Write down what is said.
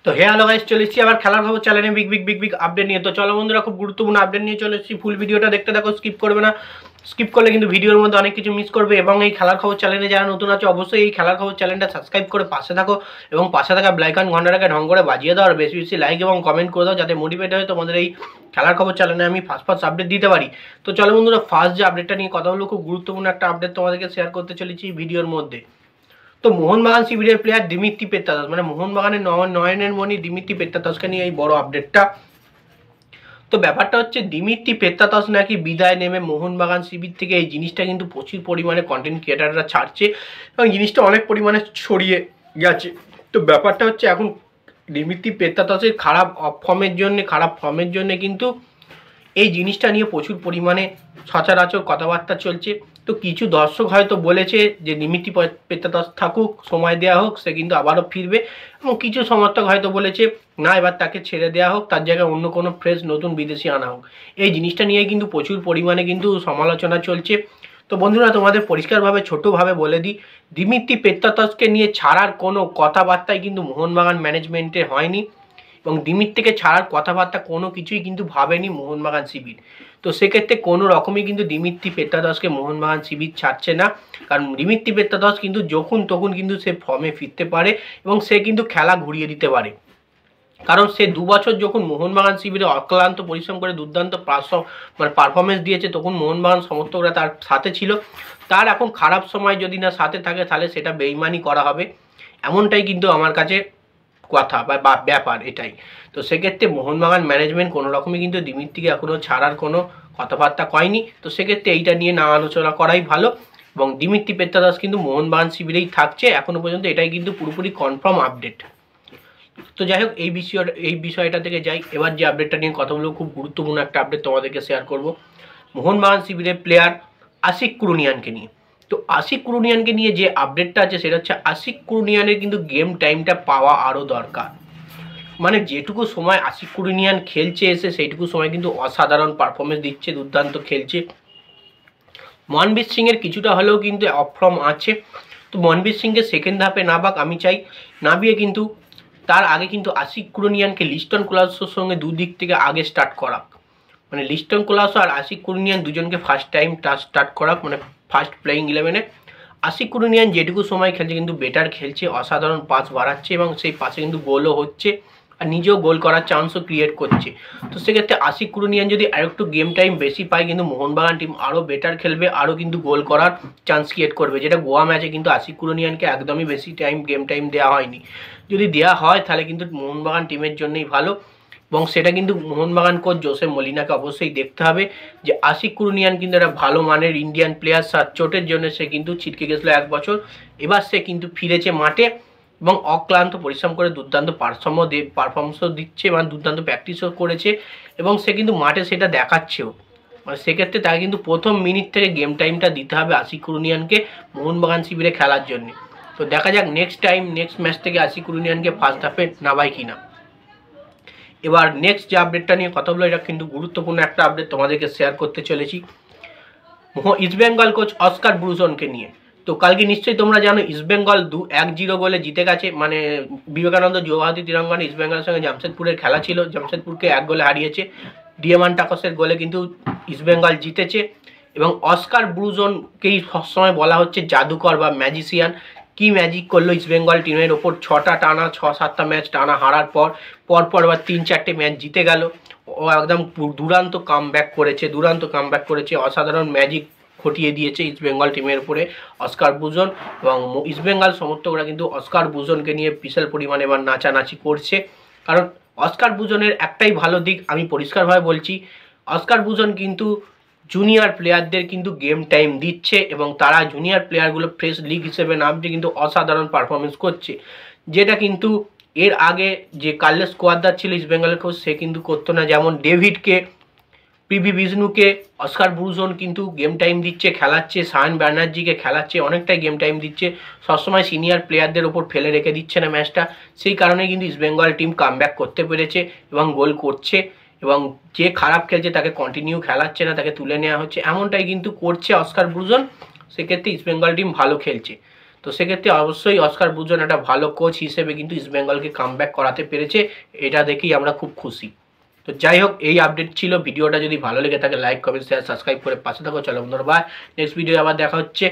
তো hello guys, চলে এসেছি আবার খেলার খবর চ্যানেলে বিগ আপডেট নিয়ে। তো চলো বন্ধুরা, খুব গুরুত্বপূর্ণ আপডেট নিয়ে চলে এসেছি। ফুল ভিডিওটা দেখতে থাকো, স্কিপ করবে না। স্কিপ করলে কিন্তু ভিডিওর মধ্যে অনেক কিছু মিস করবে। এবং এই খেলার খবর চ্যানেলে যারা নতুন আছে, অবশ্যই এই খেলার খবর চ্যানেলটা সাবস্ক্রাইব করে পাশে থাকো এবং পাশে থাকা বেল আইকন ঘন্টাটাকে ঢং করে বাজিয়ে দাও। আর বেশি বেশি লাইক এবং কমেন্ট করে দাও, যাতে মোটিভেট হয় তোমাদের এই খেলার খবর চ্যানেলে আমি ফার্স্ট আপডেট দিতে পারি। তো চলো বন্ধুরা, ফার্স্ট যে আপডেটটা নিয়ে কথা হলো, খুব গুরুত্বপূর্ণ একটা আপডেট তোমাদেরকে শেয়ার করতে চলেছি ভিডিওর মধ্যে। তো মোহনবাগান শিবিরের প্লেয়ার দিমিত্রি পেত্রাদাস, মানে মোহনবাগানের নয়নের মণি দিমিত্রি পেত্রাদাসকে নিয়ে এই বড় আপডেটটা। তো ব্যাপারটা হচ্ছে, দিমিত্রি পেত্রাদাস নাকি বিদায় নেমে মোহনবাগান শিবির থেকে। এই জিনিসটা কিন্তু প্রচুর পরিমাণে কন্টেন্ট ক্রিয়েটাররা ছাড়ছে এবং জিনিসটা অনেক পরিমাণে ছড়িয়ে গেছে। তো ব্যাপারটা হচ্ছে, এখন দিমিত্রি পেত্রাদাসের খারাপ ফর্মের জন্য কিন্তু এই জিনিসটা নিয়ে প্রচুর পরিমাণে সচরাচর কথাবার্তা চলছে। তো কিছু দর্শক হয়তো বলেছে যে দিমিত্রি পেত্রাদাস থাকুক, সময় দেওয়া হোক, সে কিন্তু আবারও ফিরবে। এবং কিছু সমর্থক হয়তো বলেছে না, এবার তাকে ছেড়ে দেওয়া হোক, তার জায়গায় অন্য কোনো ফ্রেশ নতুন বিদেশি আনা হোক। এই জিনিসটা নিয়ে কিন্তু প্রচুর পরিমাণে কিন্তু সমালোচনা চলছে। তো বন্ধুরা, তোমাদের পরিষ্কারভাবে ছোটোভাবে বলে দিই, দিমিত্রি পেত্রাদাসকে নিয়ে ছাড়ার কোনো কথাবার্তাই কিন্তু মোহনবাগান ম্যানেজমেন্টে হয়নি এবং দিমিত্রিকে ছাড়ার কথাবার্তা কোনো কিছুই কিন্তু ভাবেনি মোহনবাগান শিবির। তো সেক্ষেত্রে কোনো রকমই কিন্তু দিমিত্রি পেত্রাদাসকে মোহনবাগান শিবির ছাড়ছে না, কারণ দিমিত্রি পেত্রাদাস কিন্তু যখন তখন কিন্তু সে ফর্মে ফিরতে পারে এবং সে কিন্তু খেলা ঘুরিয়ে দিতে পারে। কারণ সে 2 বছর যখন মোহনবাগান শিবিরে অক্লান্ত পরিশ্রম করে দুর্দান্ত পারফরমেন্স দিয়েছে, তখন মোহনবাগান সমর্থকরা তার সাথে ছিল। তার এখন খারাপ সময় যদি না সাথে থাকে, তাহলে সেটা বেইমানি করা হবে, এমনটাই কিন্তু আমার কাছে কথা বা ব্যাপার এটাই। তো সেক্ষেত্রে মোহনবাগান ম্যানেজমেন্ট কোনো রকমই কিন্তু দিমিত্রিকে এখনও ছাড়ার কোনো কথাবার্তা কয়নি। তো সেক্ষেত্রে এইটা নিয়ে না আলোচনা করাই ভালো। এবং দিমিত্রি পেত্রাদাস কিন্তু মোহনবাগান শিবিরেই থাকছে এখনও পর্যন্ত, এটাই কিন্তু পুরোপুরি কনফার্ম আপডেট। তো যাই হোক, এই বিষয়টা থেকে যাই, এবার যে আপডেটটা নিয়ে কথা বলবো, খুব গুরুত্বপূর্ণ একটা আপডেট তোমাদেরকে শেয়ার করব মোহনবাগান শিবিরের প্লেয়ার আশিক কুরুনিয়ানকে নিয়ে। তো আশিক কুরুনিয়ানকে নিয়ে যে আপডেটটা আছে, সেটা হচ্ছে আশিক কুরুনিয়ানের কিন্তু গেম টাইমটা পাওয়া আরও দরকার। মানে যেটুকু সময় আশিক কুরুনিয়ান খেলছে এসে, সেইটুকু সময় কিন্তু অসাধারণ পারফরমেন্স দিচ্ছে, দুর্দান্ত খেলছে। মনবীর সিংয়ের কিছুটা হলেও কিন্তু অফ ফর্ম আছে। তো মনবীর সিংকে সেকেন্ড হাফে না বাক আমি চাই, নামিয়ে কিন্তু তার আগে কিন্তু আশিক কুরুনিয়ানকে লিস্টন কোলাসোর সঙ্গে দুদিক থেকে আগে স্টার্ট করাক। মানে লিস্টন কোলাসো আর আশিক কুরুনিয়ান দুজনকে ফার্স্ট টাইম স্টার্ট করাক, মানে ফার্স্ট প্লেয়িং 11-এ। আশিক কুরুনিয়ান যেটুকু সময় খেলছে কিন্তু বেটার খেলছে, অসাধারণ পাস বাড়াচ্ছে এবং সেই পাসে কিন্তু গোলও হচ্ছে আর নিজেও গোল করার চান্সও ক্রিয়েট করছে। তো সেক্ষেত্রে আশিক কুরুনিয়ান যদি আরেকটু গেম টাইম বেশি পায়, কিন্তু মোহনবাগান টিম আরও বেটার খেলবে, আরও কিন্তু গোল করার চান্স ক্রিয়েট করবে। যেটা গোয়া ম্যাচে কিন্তু আশিক কুরুনিয়ানকে একদমই বেশি গেম টাইম দেওয়া হয়নি। যদি দেওয়া হয় তাহলে কিন্তু মোহনবাগান টিমের জন্যই ভালো। এবং সেটা কিন্তু মোহনবাগান কোচ জোসে মলিনাকে অবশ্যই দেখতে হবে যে আশিক কুরুনিয়ান কিন্তু একটা ভালো মানের ইন্ডিয়ান প্লেয়ার। চোটের জন্য সে কিন্তু ছিটকে গেছিলো 1 বছর, এবার সে কিন্তু ফিরেছে মাঠে এবং অক্লান্ত পরিশ্রম করে দুর্দান্ত পারফরমেন্সও দিচ্ছে এবং দুর্দান্ত প্র্যাকটিসও করেছে এবং সে কিন্তু মাঠে সেটা দেখাচ্ছেও। মানে সেক্ষেত্রে তাকে কিন্তু প্রথম মিনিট থেকে গেম টাইমটা দিতে হবে আশিক কুরুনিয়ানকে মোহনবাগান শিবিরে খেলার জন্য। তো দেখা যাক নেক্সট ম্যাচ থেকে আশিক কুরুনিয়ানকে ফার্স্ট হাফে নামায় কিনা। এবার নেক্সট যে আপডেটটা নিয়ে কথা বলবো, এটা কিন্তু গুরুত্বপূর্ণ একটা আপডেট তোমাদেরকে শেয়ার করতে চলেছি ইস্টবেঙ্গল কোচ অস্কার ব্রুজনকে নিয়ে। তো কালকে নিশ্চয়ই তোমরা জানো, ইস্টবেঙ্গল 1-0 গোলে জিতে গেছে। মানে বিবেকানন্দ যুবভারতী তিরঙ্গনে ইস্টবেঙ্গলের সঙ্গে জামশেদপুরের খেলা ছিল, জামশেদপুরকে 1 গোলে হারিয়েছে। ডিএমান টাকসের গোলে কিন্তু ইস্টবেঙ্গল জিতেছে এবং অস্কার ব্রুজনকেই সবসময় বলা হচ্ছে জাদুকর বা ম্যাজিশিয়ান। কি ম্যাজিক করলো ইস্টবেঙ্গল টিমের ওপর, 6-7টা ম্যাচ টানা হারার পর আবার 3-4টে ম্যাচ জিতে গেল। ও একদম দুরান্ত কামব্যাক করেছে, অসাধারণ ম্যাজিক ঘটিয়ে দিয়েছে ইস্টবেঙ্গল টিমের উপরে অস্কার ব্রুজন। এবং ইস্টবেঙ্গল সমর্থকরা কিন্তু অস্কার ব্রুজনকে নিয়ে বিশাল পরিমাণে এবার নাচানাচি করছে, কারণ অস্কার ব্রুজনের একটাই ভালো দিক, আমি পরিষ্কারভাবে বলছি, অস্কার ব্রুজন কিন্তু জুনিয়র প্লেয়ারদের কিন্তু গেম টাইম দিচ্ছে এবং তারা জুনিয়র প্লেয়ারগুলো ফ্রেশ লিগ হিসেবে নামছে কিন্তু অসাধারণ পারফরমেন্স করছে, যেটা কিন্তু এর আগে যে কার্লোস কোয়াদ্রার ছিল ইস্টবেঙ্গলের কোচ, সে কিন্তু করতো না। যেমন ডেভিডকে, পিভি বিষ্ণুকে অস্কার ব্রুজন কিন্তু গেম টাইম দিচ্ছে, খেলাচ্ছে, সায়ন ব্যানার্জিকে খেলাচ্ছে, অনেকটাই গেম টাইম দিচ্ছে, সবসময় সিনিয়র প্লেয়ারদের ওপর ফেলে রেখে দিচ্ছে না ম্যাচটা। সেই কারণে কিন্তু ইস্টবেঙ্গল টিম কামব্যাক করতে পেরেছে এবং গোল করছে এবং যে খারাপ খেলছে তাকে কন্টিনিউ খেলাচ্ছে না, তাকে তুলে নেওয়া হচ্ছে, এমনটাই কিন্তু করছে অস্কার ব্রুজন। সেক্ষেত্রে ইস্টবেঙ্গল টিম ভালো খেলছে। তো সেক্ষেত্রে অবশ্যই অস্কার ব্রুজন একটা ভালো কোচ হিসেবে কিন্তু ইস্টবেঙ্গলকে কামব্যাক করাতে পেরেছে, এটা দেখেই আমরা খুব খুশি। তো যাই হোক, এই আপডেট ছিল। ভিডিওটা যদি ভালো লেগে থাকে লাইক কমেন্ট শেয়ার সাবস্ক্রাইব করে পাশে থাকো। চলো বন্ধুরা, বাই। নেক্সট ভিডিও আবার দেখা হচ্ছে।